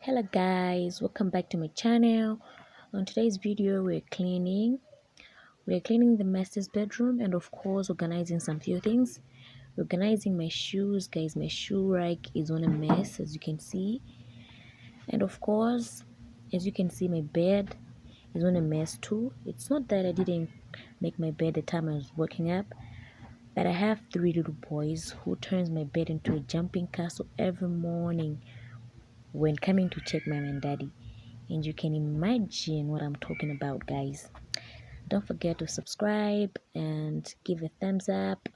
Hello guys, welcome back to my channel. On today's video we're cleaning the master's bedroom and of course organizing some few things. Organizing my shoes, guys. My shoe rack is on a mess, as you can see, and of course, as you can see, my bed is on a mess too. It's not that I didn't make my bed the time I was waking up, but I have three little boys who turns my bed into a jumping castle every morning when coming to check mom and daddy. And you can imagine what I'm talking about, guys. Don't forget to subscribe and give a thumbs up.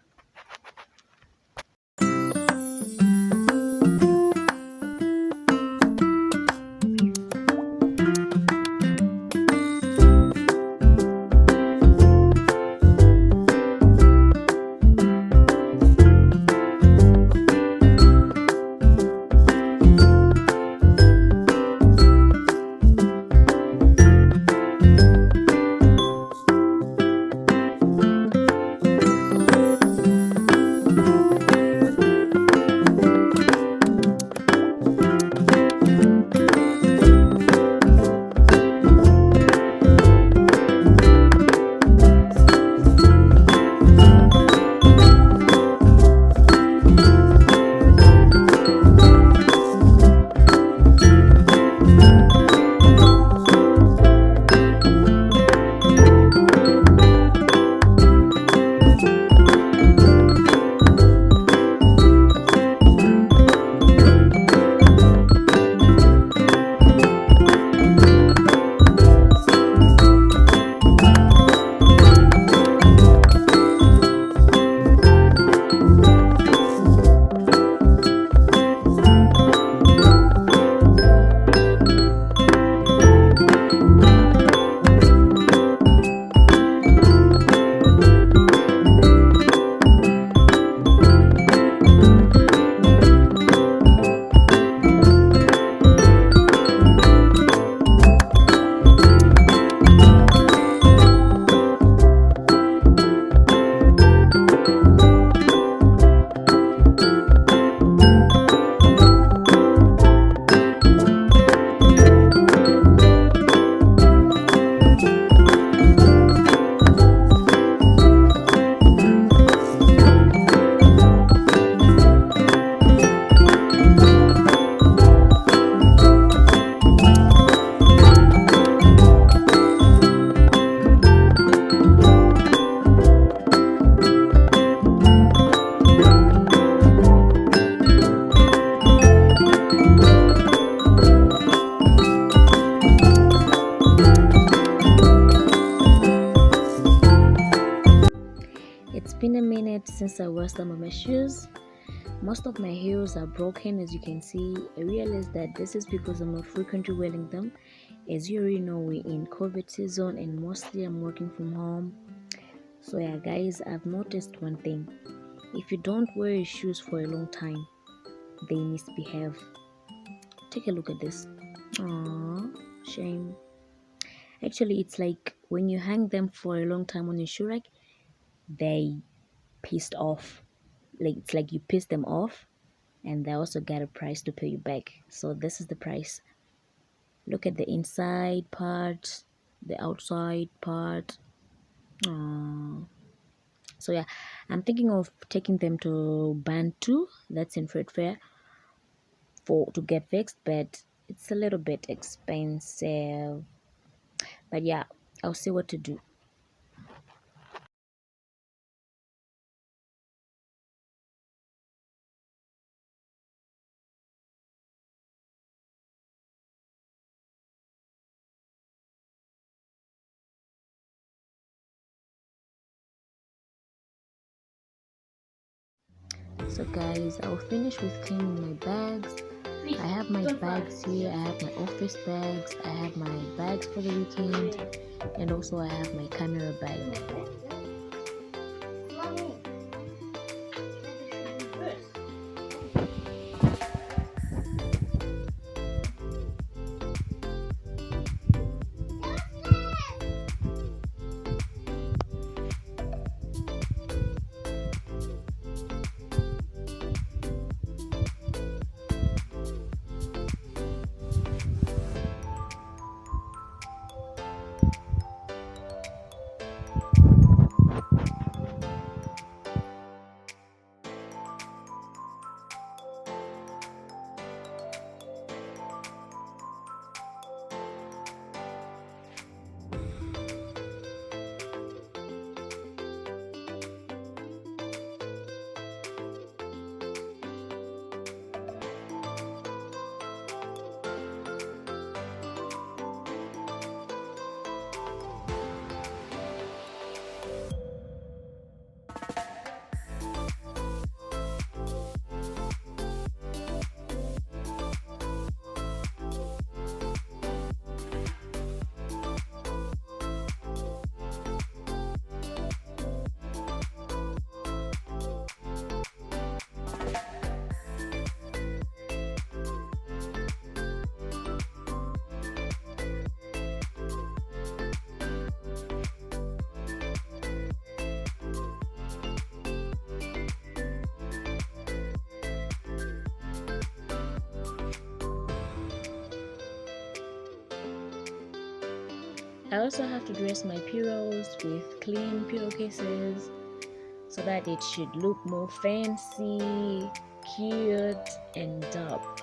It's been a minute since I washed some of my shoes. Most of my heels are broken, as you can see. I realized that this is because I'm not frequently wearing them. As you already know, we're in COVID season and mostly I'm working from home. So yeah guys, I've noticed one thing. If you don't wear your shoes for a long time, they misbehave. Take a look at this. Aww, shame. Actually, it's like when you hang them for a long time on your shoe rack, they pissed off. Like it's like you pissed them off, and they also got a price to pay you back. So this is the price. Look at the inside part, the outside part. Aww. So yeah, I'm thinking of taking them to Bantu, that's in Fred Fair, to get fixed, but it's a little bit expensive. But yeah, I'll see what to do. So guys, I'll finish with cleaning my bags. I have my bags here. I have my office bags. I have my bags for the weekend, and also I have my camera bag. I also have to dress my pillows with clean pillowcases so that it should look more fancy, cute, and dope.